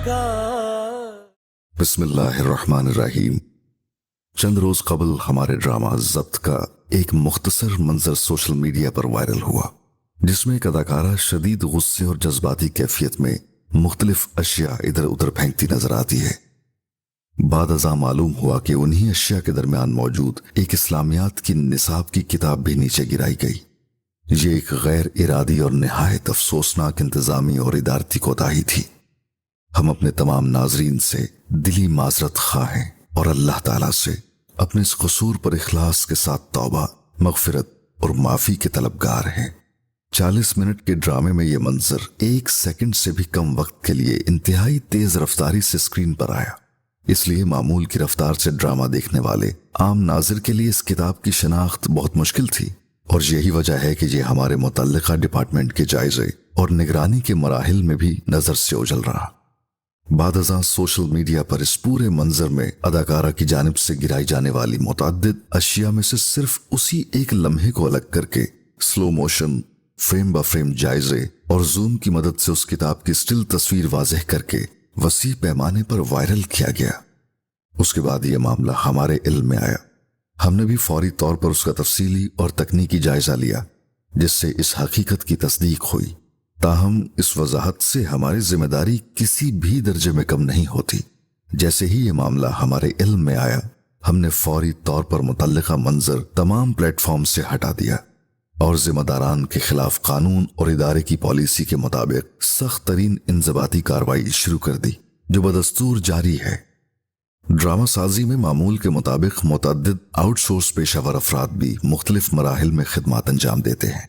का। बिस्मिल्लाहिर्रहमानिर्रहीम। चंद रोज कबल हमारे ड्रामा जब्त का एक मुख्तसर मंजर सोशल मीडिया पर वायरल हुआ, जिसमें एक अदाकारा शदीद गुस्से और जज्बाती कैफियत में मुख्तलिफ अशिया इधर उधर फेंकती नजर आती है। बाद अज़ा मालूम हुआ कि उन्हीं अशिया के दरमियान मौजूद एक इस्लामियात की निसाब की किताब भी नीचे गिराई गई। ये एक गैर इरादी और निहायत अफसोसनाक इंतजामी और इदारती कोताही थी। हम अपने तमाम नाजरीन से दिली माजरत खा हैं और अल्लाह ताला से अपने इस कसूर पर इखलास के साथ तौबा, मगफिरत और माफी के तलबगार हैं। 40 मिनट के ड्रामे में यह मंजर 1 सेकंड से भी कम वक्त के लिए इंतहाई तेज रफ्तारी से स्क्रीन पर आया। इसलिए मामूल की रफ्तार से ड्रामा देखने वाले आम नाजिर के लिए इस किताब की शनाख्त बहुत मुश्किल थी, और यही वजह है कि यह हमारे मुतल्लिका डिपार्टमेंट के जायजे और निगरानी के मराहिल में भी नजर से ओझल रहा। बादअज़ां सोशल मीडिया पर इस पूरे मंजर में अदाकारा की जानिब से गिराई जाने वाली मुतअद्दिद अशिया में से सिर्फ उसी एक लम्हे को अलग करके स्लो मोशन, फ्रेम ब फ्रेम जायजे और जूम की मदद से उस किताब की स्टिल तस्वीर वाज़ेह करके वसी पैमाने पर वायरल किया गया। उसके बाद यह मामला हमारे इल्म में आया। हमने भी फौरी तौर पर उसका तफसीली और तकनीकी जायजा लिया, जिससे इस हकीकत की तस्दीक हुई। ताहम इस वजाहत से हमारी जिम्मेदारी किसी भी दर्जे में कम नहीं होती। जैसे ही ये मामला हमारे इल्म में आया, हमने फौरी तौर पर मुतल्लिका मंजर तमाम प्लेटफॉर्म से हटा दिया और जिम्मेदारान के खिलाफ कानून और इदारे की पॉलिसी के मुताबिक सख्त तरीन इंजबाती कार्रवाई शुरू कर दी, जो बदस्तूर जारी है। ड्रामा साजी में मामूल के मुताबिक मुतअद्दिद आउटसोर्स पेशावर अफराद भी मुख्तलिफ मराहिल में खिदमात अंजाम देते हैं।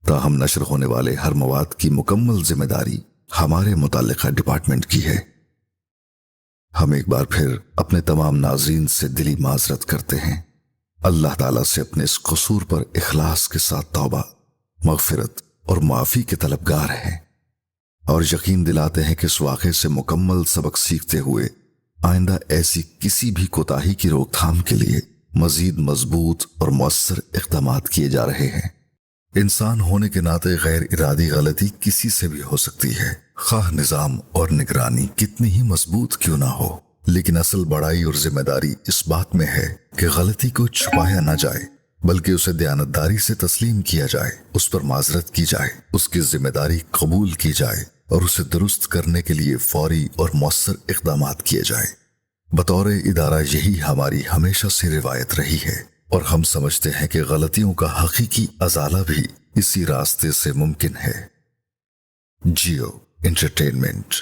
ताहम नशर होने वाले हर मवाद की मुकम्मल जिम्मेदारी हमारे मुतल्लिका डिपार्टमेंट की है। हम एक बार फिर अपने तमाम नाज़रीन से दिली माजरत करते हैं। अल्लाह ताला से अपने इस कसूर पर इखलास के साथ तौबा, मगफिरत और माफी के तलबगार हैं, और यकीन दिलाते हैं कि इस वाक़े से मुकम्मल सबक सीखते हुए आइंदा ऐसी किसी भी कोताही की रोकथाम के लिए मजीद मजबूत और मौसर इक़दामात किए जा रहे हैं। इंसान होने के नाते गैर इरादी गलती किसी से भी हो सकती है, खाह निजाम और निगरानी कितनी ही मजबूत क्यों ना हो। लेकिन असल बड़ाई और जिम्मेदारी इस बात में है कि गलती को छुपाया ना जाए, बल्कि उसे दयानतदारी से तस्लीम किया जाए, उस पर माजरत की जाए, उसकी जिम्मेदारी कबूल की जाए और उसे दुरुस्त करने के लिए फौरी और मौसर इक़दामात किए जाए। बतौर इदारा यही हमारी हमेशा से रिवायत रही है, और हम समझते हैं कि गलतियों का हकीकी अजाला भी इसी रास्ते से मुमकिन है। जियो एंटरटेनमेंट।